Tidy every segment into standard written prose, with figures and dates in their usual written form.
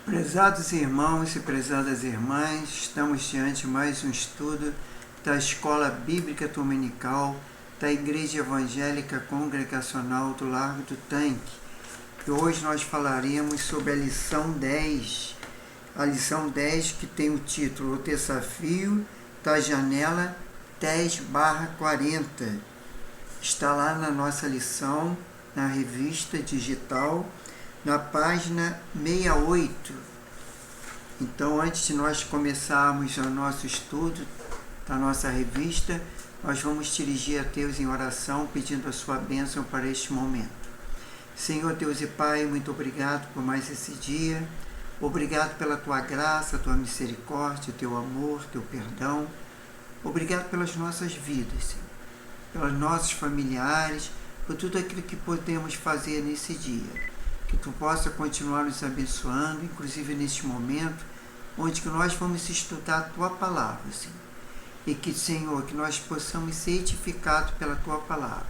Prezados irmãos e prezadas irmãs, estamos diante de mais um estudo da Escola Bíblica Dominical da Igreja Evangélica Congregacional do Largo do Tanque. E hoje nós falaremos sobre a lição 10, a lição 10 que tem o título O Desafio da Janela 10/40. Está lá na nossa lição, na revista digital, na página 68. Então, antes de nós começarmos o nosso estudo da nossa revista, nós vamos dirigir a Deus em oração, pedindo a sua bênção para este momento. Senhor Deus e Pai, muito obrigado por mais esse dia. Obrigado pela tua graça, tua misericórdia, teu amor, teu perdão. Obrigado pelas nossas vidas, Senhor, pelos nossos familiares, por tudo aquilo que podemos fazer nesse dia. Que tu possa continuar nos abençoando, inclusive neste momento, onde que nós vamos estudar a tua palavra, Senhor. E que, Senhor, que nós possamos ser edificados pela tua palavra.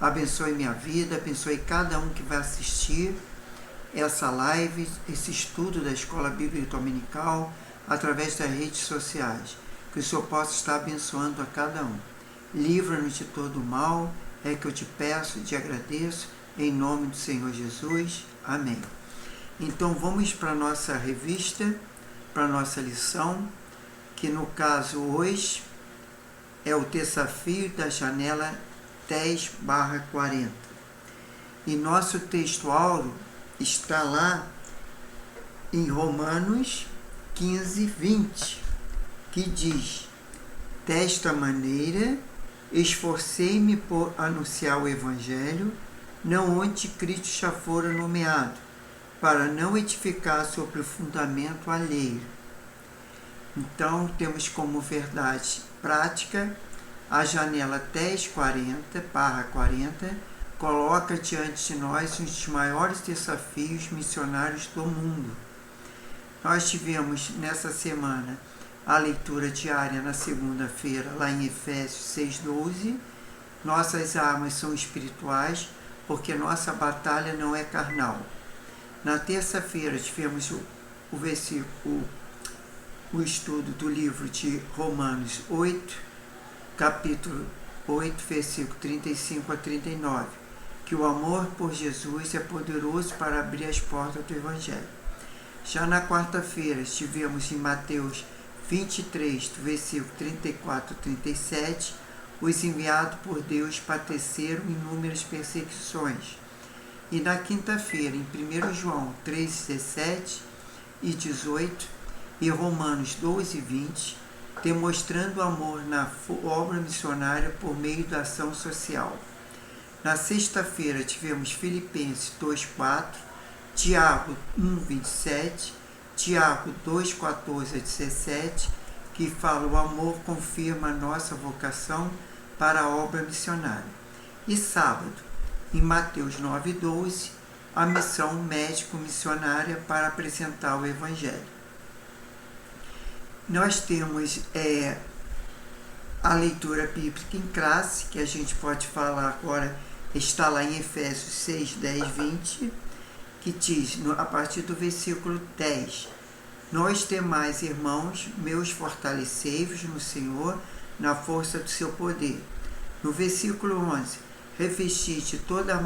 Abençoe minha vida, abençoe cada um que vai assistir essa live, esse estudo da Escola Bíblica Dominical, através das redes sociais. Que o Senhor possa estar abençoando a cada um. Livra-nos de todo o mal, é que eu te peço, te agradeço, em nome do Senhor Jesus. Amém. Então vamos para a nossa revista, para a nossa lição, que no caso hoje é o desafio da janela 10/40. E nosso texto áureo está lá em Romanos 15:20, que diz: desta maneira esforcei-me por anunciar o Evangelho, não onde Cristo já fora nomeado, para não edificar sobre o fundamento alheio. Então, temos como verdade prática a janela 10/40 coloca diante de nós um dos maiores desafios missionários do mundo. Nós tivemos nessa semana a leitura diária na segunda-feira, lá em Efésios 6:12. Nossas armas são espirituais, porque nossa batalha não é carnal. Na terça-feira tivemos o versículo, o estudo do livro de Romanos 8, capítulo 8, versículo 35-39, que o amor por Jesus é poderoso para abrir as portas do Evangelho. Já na quarta-feira tivemos em Mateus 23, do versículo 34-37, os enviados por Deus padeceram inúmeras perseguições. E na quinta-feira, em 1 João 3:17 e 18 e Romanos 12:20, demonstrando amor na obra missionária por meio da ação social. Na sexta-feira tivemos Filipenses 2:4, Tiago 1:27, Tiago 2:14-17, que fala: o amor confirma a nossa vocação para a obra missionária. E sábado, em Mateus 9:12, a missão médico-missionária para apresentar o Evangelho. Nós temos a leitura bíblica em classe, que a gente pode falar agora, está lá em Efésios 6, 10, 20, que diz, a partir do versículo 10, nós demais, irmãos, meus, fortalecei-vos no Senhor, na força do seu poder. No versículo 11, revestite toda a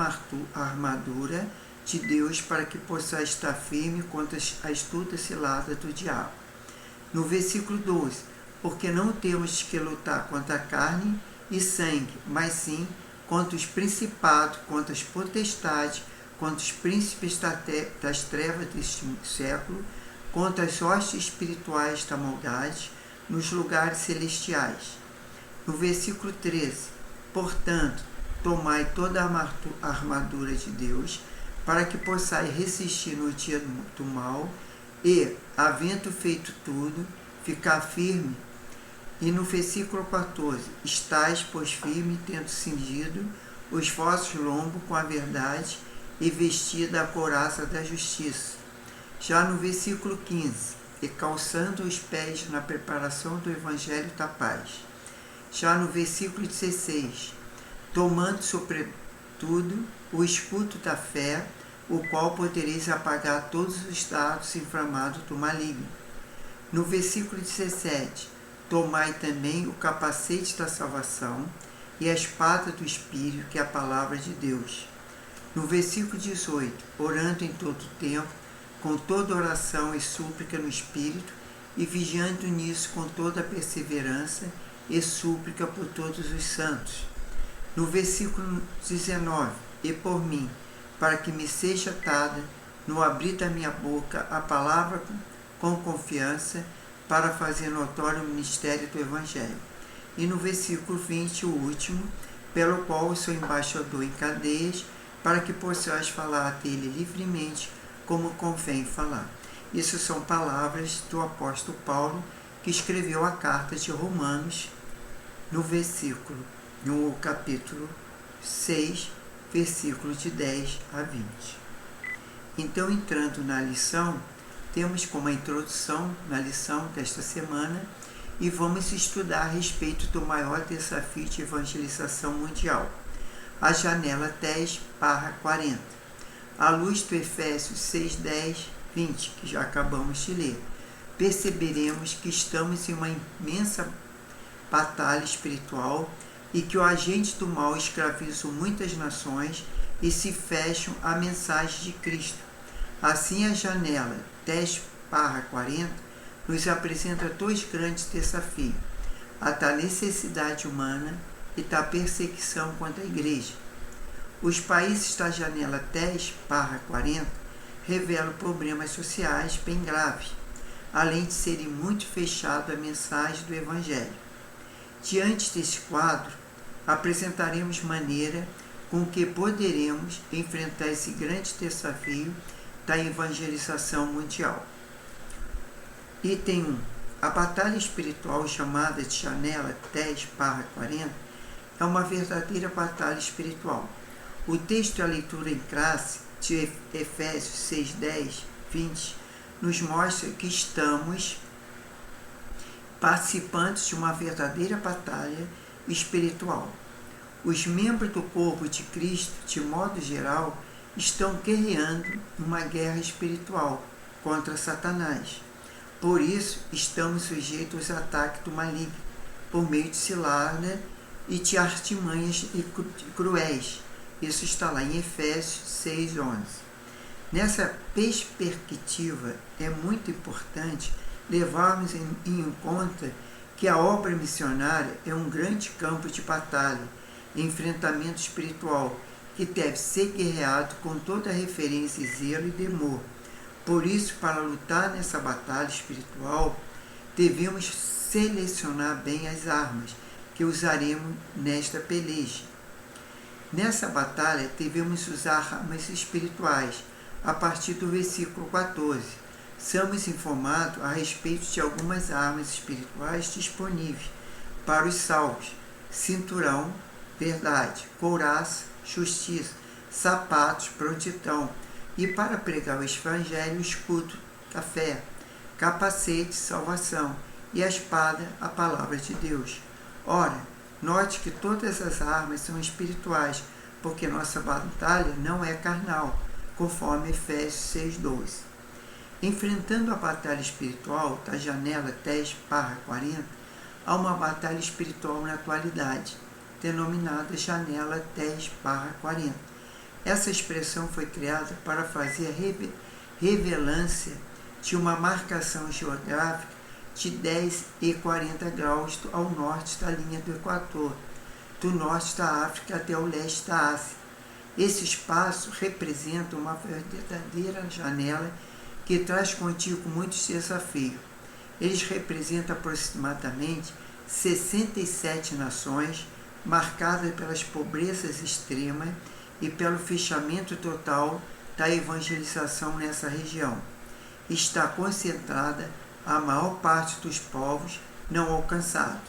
armadura de Deus para que possais estar firme contra a astuta cilada do diabo. No versículo 12, porque não temos que lutar contra a carne e sangue, mas sim contra os principados, contra as potestades, contra os príncipes das trevas deste século, contra as hostes espirituais da maldade nos lugares celestiais. No versículo 13, portanto, tomai toda a armadura de Deus, para que possais resistir no dia do mal e, havendo feito tudo, ficar firme. E no versículo 14, estais, pois, firme, tendo cingido os vossos lombos com a verdade e vestida a couraça da justiça. Já no versículo 15, e calçando os pés na preparação do Evangelho da paz. Já no versículo 16, tomando sobretudo o escudo da fé, o qual podereis apagar todos os dardos inflamados do maligno. No versículo 17, tomai também o capacete da salvação e a espada do Espírito, que é a palavra de Deus. No versículo 18, orando em todo tempo, com toda oração e súplica no Espírito, e vigiando nisso com toda perseverança e súplica por todos os santos. No versículo 19, e por mim, para que me seja atada, no abrir da minha boca, a palavra com confiança, para fazer notório o ministério do Evangelho. E no versículo 20, o último, pelo qual eu sou embaixador em cadeias, para que possais falar dele livremente, como convém falar. Isso são palavras do apóstolo Paulo, que escreveu a carta de Romanos, no capítulo 6, versículo de 10 a 20. Então, entrando na lição, temos como introdução na lição desta semana e vamos estudar a respeito do maior desafio de evangelização mundial, a janela 10/40, à luz do Efésios 6, 10, 20, que já acabamos de ler. Perceberemos que estamos em uma imensa batalha espiritual e que o agente do mal escraviza muitas nações e se fecham à mensagem de Cristo. Assim, a janela 10/40 nos apresenta dois grandes desafios: a da necessidade humana e da perseguição contra a igreja. Os países da janela 10/40 revelam problemas sociais bem graves, além de serem muito fechados à mensagem do Evangelho. Diante desse quadro, apresentaremos maneira com que poderemos enfrentar esse grande desafio da evangelização mundial. Item 1. A batalha espiritual chamada de janela 10/40 é uma verdadeira batalha espiritual. O texto e a leitura em classe de Efésios 6, 10, 20 nos mostra que estamos participantes de uma verdadeira batalha espiritual. Os membros do corpo de Cristo, de modo geral, estão guerreando uma guerra espiritual contra Satanás. Por isso, estamos sujeitos aos ataques do maligno, por meio de cilada e de artimanhas cruéis. Isso está lá em Efésios 6, 11. Nessa perspectiva, é muito importante levarmos em conta que a obra missionária é um grande campo de batalha, enfrentamento espiritual, que deve ser guerreado com toda referência, zelo e temor. Por isso, para lutar nessa batalha espiritual, devemos selecionar bem as armas que usaremos nesta peleja. Nessa batalha, devemos usar armas espirituais, a partir do versículo 14. Somos informados a respeito de algumas armas espirituais disponíveis para os salvos: cinturão, verdade; couraça, justiça; sapatos, prontidão; e para pregar o Evangelho, o escudo da fé; capacete, salvação; e a espada, a palavra de Deus. Ora, note que todas as armas são espirituais, porque nossa batalha não é carnal, conforme Efésios 6:12. Enfrentando a batalha espiritual da janela 10/40, há uma batalha espiritual na atualidade, denominada janela 10/40. Essa expressão foi criada para fazer a revelância de uma marcação geográfica de 10 e 40 graus ao norte da linha do Equador, do norte da África até o leste da Ásia. Esse espaço representa uma verdadeira janela que traz contigo muitos desafios. Eles representam aproximadamente 67 nações, marcadas pelas pobrezas extremas e pelo fechamento total da evangelização nessa região. Está concentrada a maior parte dos povos não alcançados,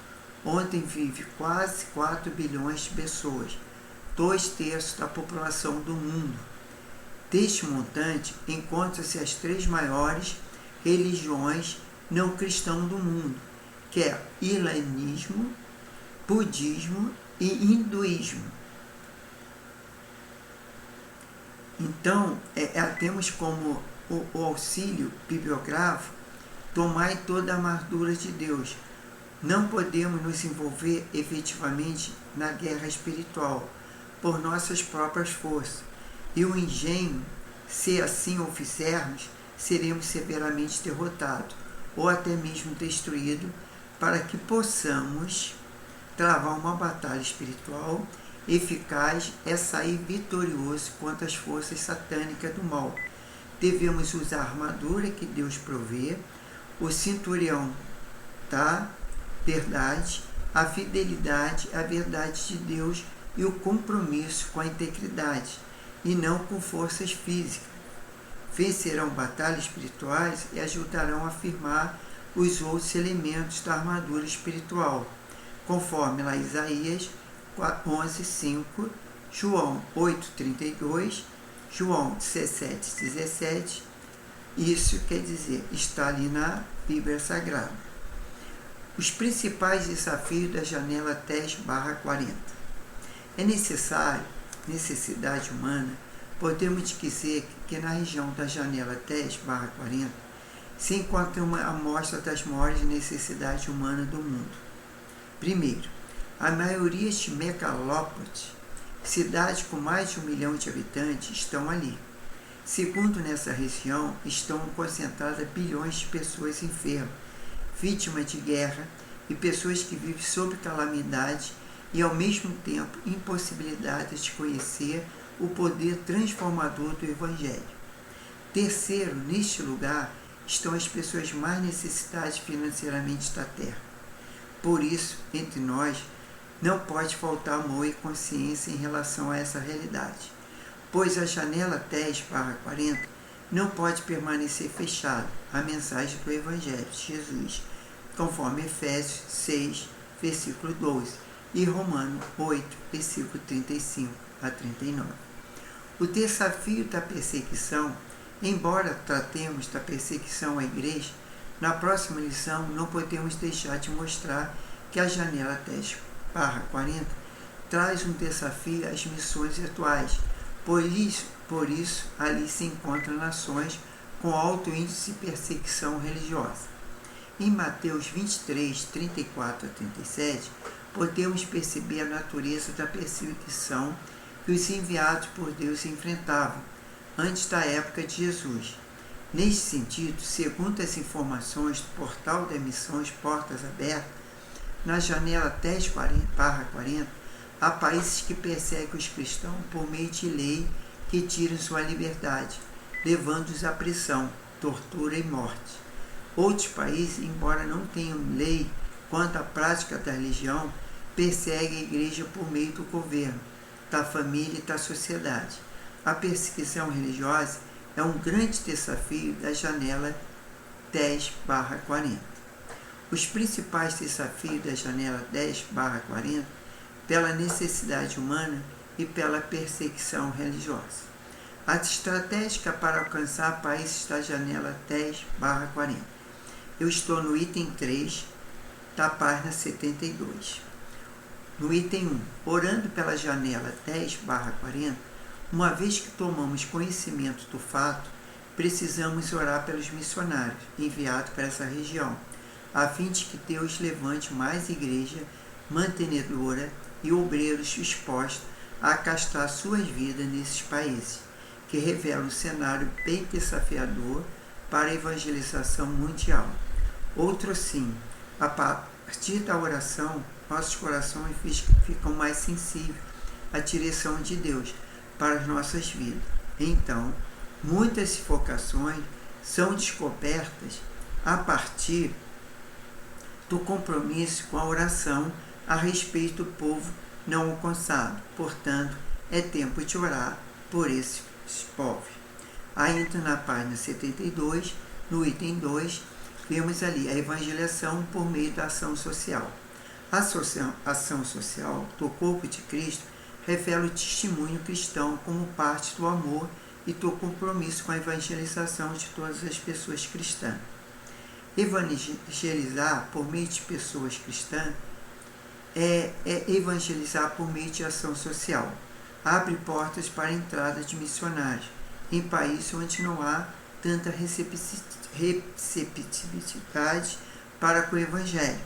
onde vive quase 4 bilhões de pessoas, 2/3 da população do mundo. Deste montante, encontram-se as 3 maiores religiões não cristãs do mundo, que é islamismo, budismo e hinduísmo. Então, temos como o auxílio bibliográfico: tomai toda a armadura de Deus. Não podemos nos envolver efetivamente na guerra espiritual por nossas próprias forças. E o engenho, se assim o fizermos, seremos severamente derrotados ou até mesmo destruídos, para que possamos travar uma batalha espiritual eficaz é sair vitorioso contra as forças satânicas do mal. Devemos usar a armadura que Deus provê, o cinturão da verdade, a fidelidade à verdade de Deus e o compromisso com a integridade, e não com forças físicas. Vencerão batalhas espirituais e ajudarão a firmar os outros elementos da armadura espiritual, conforme lá Isaías 11:5, João 8:32, João 17:17. Isso quer dizer, está ali na Bíblia Sagrada. Os principais desafios da janela 10/40. É necessidade humana, podemos dizer que na região da janela 10/40 se encontra uma amostra das maiores necessidades humanas do mundo. Primeiro, a maioria de megalópolis, cidades com mais de 1 milhão de habitantes, estão ali. Segundo, nessa região estão concentradas bilhões de pessoas enfermas, vítimas de guerra e pessoas que vivem sob calamidade e ao mesmo tempo impossibilitadas de conhecer o poder transformador do Evangelho. Terceiro, neste lugar estão as pessoas mais necessitadas financeiramente da terra. Por isso, entre nós, não pode faltar amor e consciência em relação a essa realidade, pois a janela 10/40 não pode permanecer fechada à mensagem do Evangelho de Jesus, conforme Efésios 6, versículo 12, e Romanos 8, versículo 35-39. O desafio da perseguição, embora tratemos da perseguição à igreja, na próxima lição não podemos deixar de mostrar que a janela 10/40 traz um desafio às missões atuais. Por isso, ali se encontram nações com alto índice de perseguição religiosa. Em Mateus 23, 34-37, podemos perceber a natureza da perseguição que os enviados por Deus enfrentavam antes da época de Jesus. Neste sentido, segundo as informações do portal das Missões Portas Abertas, na janela 10/40, há países que perseguem os cristãos por meio de lei que tiram sua liberdade, levando-os à prisão, tortura e morte. Outros países, embora não tenham lei quanto à prática da religião, perseguem a igreja por meio do governo, da família e da sociedade. A perseguição religiosa é um grande desafio da janela 10/40. Os principais desafios da janela 10/40 pela necessidade humana e pela perseguição religiosa. A estratégia para alcançar países da janela 10/40. Eu estou no item 3 da página 72. No item 1, orando pela janela 10/40, uma vez que tomamos conhecimento do fato, precisamos orar pelos missionários enviados para essa região, a fim de que Deus levante mais igreja mantenedora e obreiros dispostos a gastar suas vidas nesses países, que revelam um cenário bem desafiador para a evangelização mundial. Outro sim, a partir da oração, nossos corações ficam mais sensíveis à direção de Deus para as nossas vidas. Então, muitas vocações são descobertas a partir do compromisso com a oração a respeito do povo não alcançado. Portanto, é tempo de orar por esses povos. Ainda na página 72, no item 2, vemos ali a evangelização por meio da ação social. A ação social do corpo de Cristo revela o testemunho cristão como parte do amor e do compromisso com a evangelização de todas as pessoas cristãs. Evangelizar por meio de pessoas cristãs é evangelizar por meio de ação social. abre portas para a entrada de missionários em países onde não há tanta receptividade para com o Evangelho.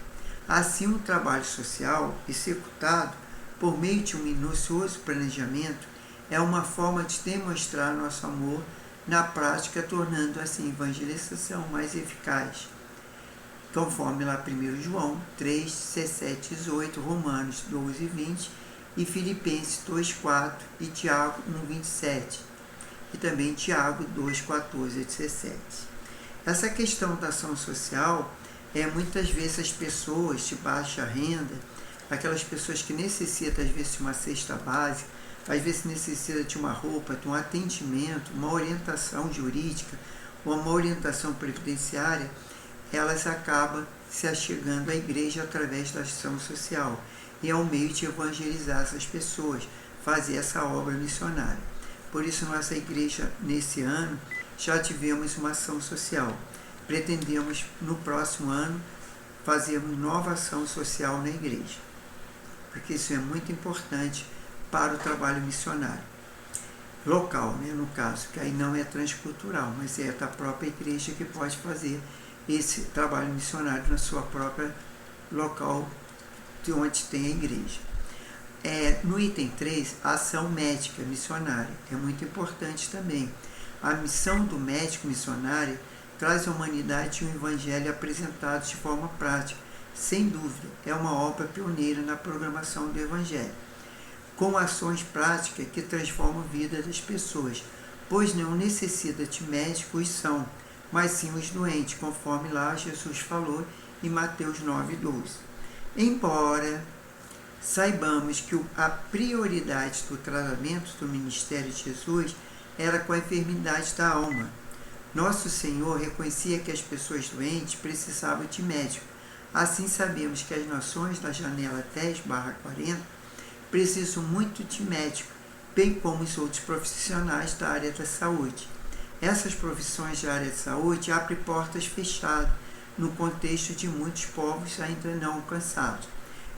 Assim, o trabalho social executado por meio de um minucioso planejamento é uma forma de demonstrar nosso amor na prática, tornando assim a evangelização mais eficaz, conforme lá 1 João 3, 17, 18, Romanos 12, 20 e Filipenses 2, 4 e Tiago 1, 27 e também Tiago 2, 14 e 17. Essa questão da ação social muitas vezes as pessoas de baixa renda, aquelas pessoas que necessitam às vezes de uma cesta básica, às vezes necessita de uma roupa, de um atendimento, uma orientação jurídica ou uma orientação previdenciária, elas acabam se achegando à igreja através da ação social. E é um meio de evangelizar essas pessoas, fazer essa obra missionária. Por isso, nossa igreja, nesse ano, já tivemos uma ação social. Pretendemos, no próximo ano, fazermos nova ação social na igreja, porque isso é muito importante para o trabalho missionário local, no caso, que aí não é transcultural, mas é da própria igreja que pode fazer esse trabalho missionário na sua própria local de onde tem a igreja. No item 3, a ação médica missionária é muito importante também. A missão do médico missionário traz à humanidade um evangelho apresentado de forma prática. Sem dúvida, é uma obra pioneira na programação do evangelho, com ações práticas que transformam a vida das pessoas, pois não necessita de médicos são, mas sim os doentes, conforme lá Jesus falou em Mateus 9:12. Embora saibamos que a prioridade do tratamento do ministério de Jesus era com a enfermidade da alma, nosso Senhor reconhecia que as pessoas doentes precisavam de médico. Assim sabemos que as nações da janela 10/40 precisam muito de médico, bem como os outros profissionais da área da saúde. Essas profissões da área de saúde abrem portas fechadas no contexto de muitos povos ainda não alcançados.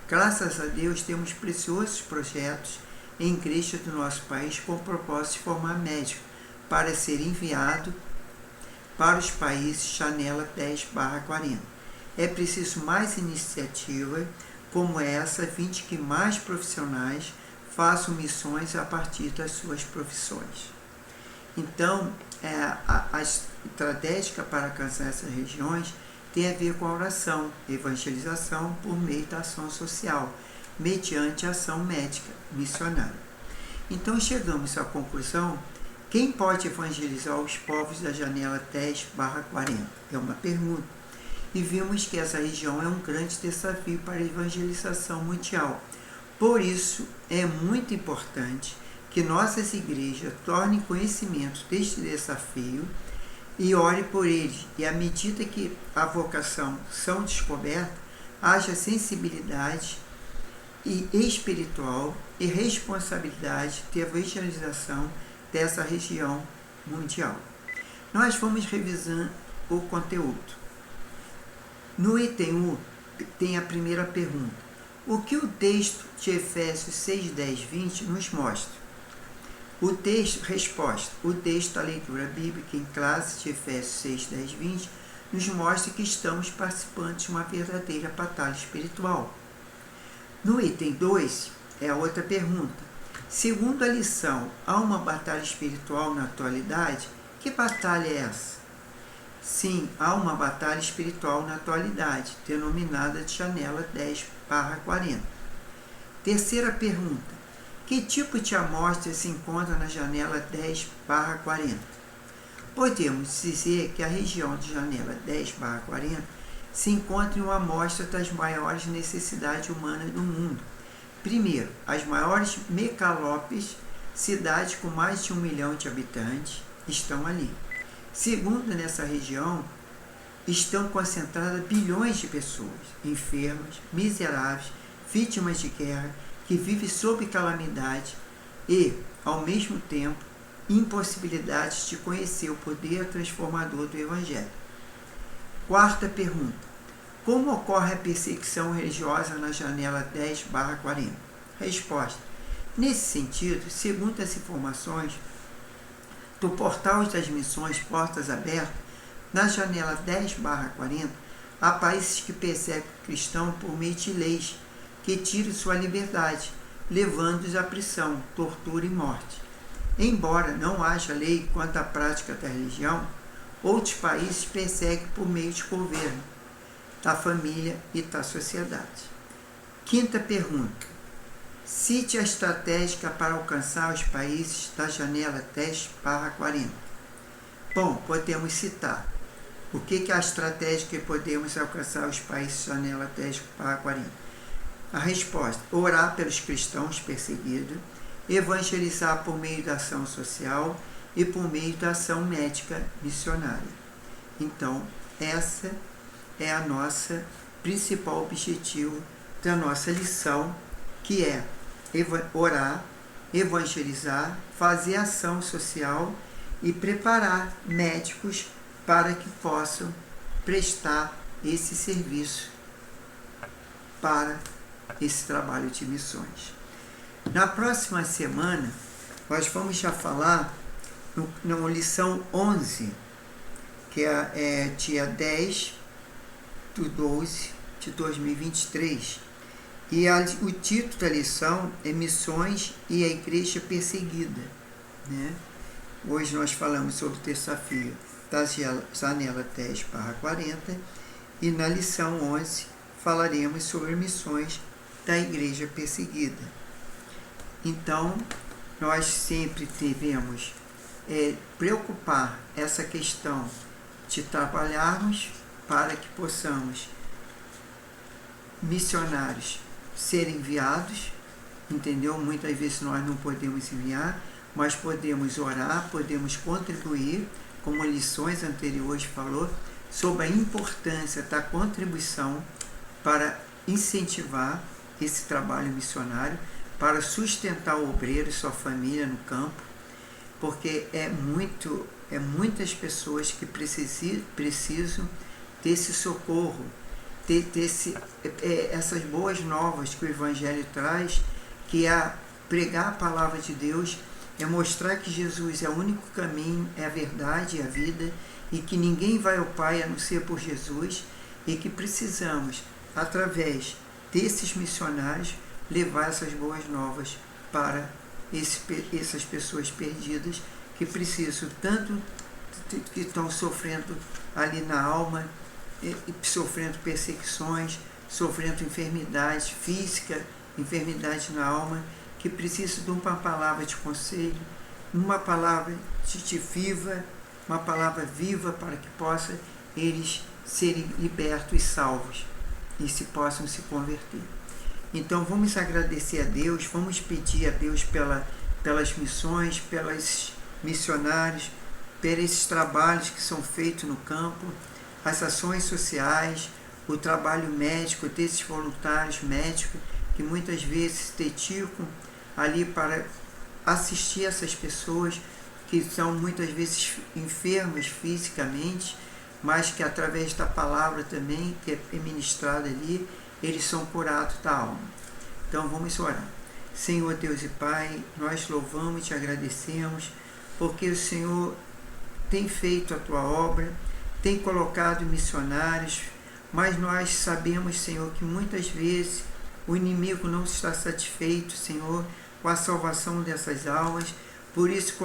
Graças a Deus temos preciosos projetos em igrejas do nosso país com o propósito de formar médicos para ser enviado para os países janela 10/40. É preciso mais iniciativa como essa, a fim de que mais profissionais façam missões a partir das suas profissões. Então, a estratégia para alcançar essas regiões tem a ver com a oração, evangelização por meio da ação social, mediante a ação médica missionária. Então, chegamos à conclusão: quem pode evangelizar os povos da janela 10/40? É uma pergunta. E vimos que essa região é um grande desafio para a evangelização mundial. Por isso, é muito importante que nossas igrejas tornem conhecimento deste desafio e ore por eles. E à medida que a vocação são descobertas, haja sensibilidade e espiritual e responsabilidade de evangelização dessa região mundial. Nós vamos revisando o conteúdo. No item 1 tem a primeira pergunta. O que o texto de Efésios 6, 10, 20 nos mostra? Resposta. O texto da leitura bíblica em classe de Efésios 6, 10, 20 nos mostra que estamos participando de uma verdadeira batalha espiritual. No item 2 é a outra pergunta. Segundo a lição, há uma batalha espiritual na atualidade? Que batalha é essa? Sim, há uma batalha espiritual na atualidade, denominada de janela 10/40. Terceira pergunta. Que tipo de amostra se encontra na janela 10/40? Podemos dizer que a região de janela 10/40 se encontra em uma amostra das maiores necessidades humanas do mundo. Primeiro, as maiores megalópolis, cidades com mais de 1 milhão de habitantes, estão ali. Segundo, nessa região estão concentradas bilhões de pessoas, enfermas, miseráveis, vítimas de guerra, que vivem sob calamidade e, ao mesmo tempo, impossibilidades de conhecer o poder transformador do Evangelho. Quarta pergunta. Como ocorre a perseguição religiosa na janela 10/40? Resposta. Nesse sentido, segundo as informações do Portal das Missões Portas Abertas, na janela 10/40, há países que perseguem cristãos por meio de leis que tiram sua liberdade, levando-os à prisão, tortura e morte. Embora não haja lei quanto à prática da religião, outros países perseguem por meio de governo, da família e da sociedade. Quinta pergunta. Cite a estratégia para alcançar os países da janela 10/40. Bom, podemos citar. O que é a estratégia que podemos alcançar os países da janela 10/40? A resposta: orar pelos cristãos perseguidos, evangelizar por meio da ação social e por meio da ação médica missionária. Então, essa é a nossa principal objetivo da nossa lição, que é orar, evangelizar, fazer ação social e preparar médicos para que possam prestar esse serviço para esse trabalho de missões. Na próxima semana, nós vamos já falar na lição 11, que é dia 10/12/2023. E o título da lição é Missões e a Igreja Perseguida. Né? Hoje nós falamos sobre o desafio da janela 10/40 e na lição 11 falaremos sobre missões da Igreja Perseguida. Então, nós sempre devemos preocupar essa questão de trabalharmos para que possamos missionários serem enviados, entendeu? Muitas vezes nós não podemos enviar, mas podemos orar, podemos contribuir, como lições anteriores falou, sobre a importância da contribuição para incentivar esse trabalho missionário, para sustentar o obreiro e sua família no campo, porque muitas pessoas que precisam desse socorro, essas boas novas que o Evangelho traz, que é pregar a palavra de Deus, é mostrar que Jesus é o único caminho, é a verdade, é a vida, e que ninguém vai ao Pai a não ser por Jesus, e que precisamos, através desses missionários, levar essas boas novas para essas pessoas perdidas que precisam tanto, que estão sofrendo ali na alma, sofrendo perseguições, sofrendo enfermidades físicas, enfermidade na alma, que precisam de uma palavra de conselho, uma palavra viva, uma palavra viva para que possam eles serem libertos e salvos e possam se converter. Então vamos agradecer a Deus, vamos pedir a Deus pelas missões, pelos missionários, pelos esses trabalhos que são feitos no campo, as ações sociais, o trabalho médico desses voluntários médicos que muitas vezes se dedicam ali para assistir essas pessoas que são muitas vezes enfermas fisicamente, mas que através da palavra também, que é ministrada ali, eles são curados da alma. Então vamos orar. Senhor Deus e Pai, nós louvamos e te agradecemos, porque o Senhor tem feito a tua obra, tem colocado missionários, mas nós sabemos, Senhor, que muitas vezes o inimigo não está satisfeito, Senhor, com a salvação dessas almas, por isso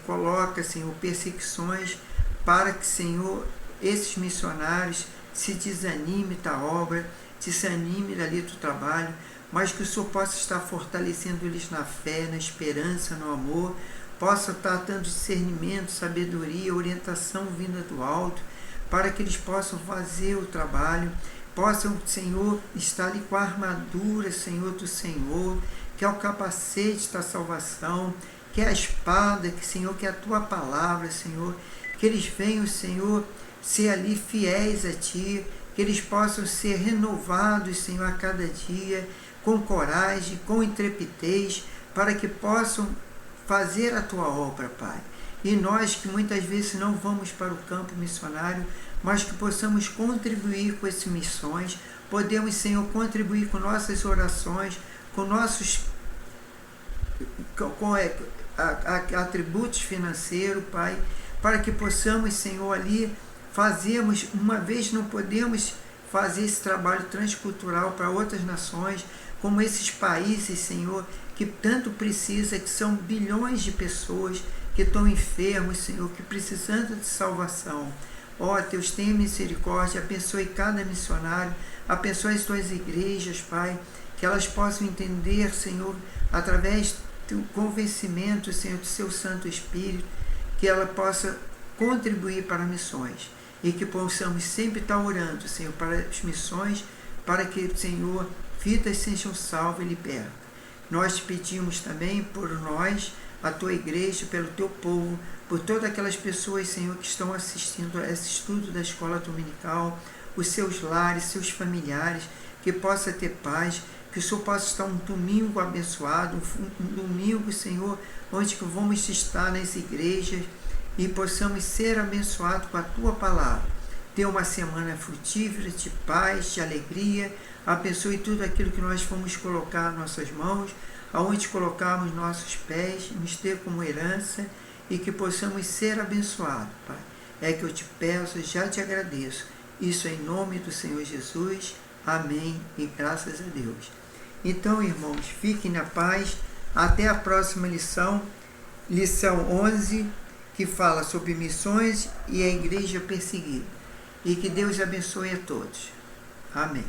coloca, Senhor, perseguições para que, Senhor, esses missionários se desanimem da obra, desanimem dali do trabalho, mas que o Senhor possa estar fortalecendo eles na fé, na esperança, no amor, possa estar dando discernimento, sabedoria, orientação vinda do alto, para que eles possam fazer o trabalho, possam, Senhor, estar ali com a armadura, Senhor, do Senhor, que é o capacete da salvação, que é a espada, que, Senhor, que é a tua palavra, Senhor, que eles venham, Senhor, ser ali fiéis a ti, que eles possam ser renovados, Senhor, a cada dia, com coragem, com intrepidez, para que possam fazer a tua obra, Pai. E nós que muitas vezes não vamos para o campo missionário, mas que possamos contribuir com essas missões, podemos, Senhor, contribuir com nossas orações, com nossos atributos financeiros, Pai, para que possamos, Senhor, ali fazermos, uma vez não podemos fazer esse trabalho transcultural para outras nações, como esses países, Senhor, que tanto precisa, que são bilhões de pessoas que estão enfermos, Senhor, que precisando de salvação. Ó, Deus, tenha misericórdia, abençoe cada missionário, abençoe as tuas igrejas, Pai, que elas possam entender, Senhor, através do convencimento, Senhor, do seu Santo Espírito, que ela possa contribuir para missões e que possamos sempre estar orando, Senhor, para as missões, para que, Senhor, vidas sejam salvas e libertas. Nós te pedimos também por nós, a tua igreja, pelo teu povo, por todas aquelas pessoas, Senhor, que estão assistindo a esse estudo da escola dominical, os seus lares, seus familiares, que possa ter paz, que o Senhor possa estar um domingo abençoado, um domingo, Senhor, onde que vamos estar nas igrejas e possamos ser abençoados com a tua palavra. Ter uma semana frutífera, de paz, de alegria. Abençoe tudo aquilo que nós vamos colocar nas nossas mãos, aonde colocarmos nossos pés, nos ter como herança e que possamos ser abençoados, Pai. É que eu te peço, já te agradeço. Isso em nome do Senhor Jesus. Amém e graças a Deus. Então, irmãos, fiquem na paz. Até a próxima lição, lição 11, que fala sobre missões e a igreja perseguida. E que Deus abençoe a todos. Amém.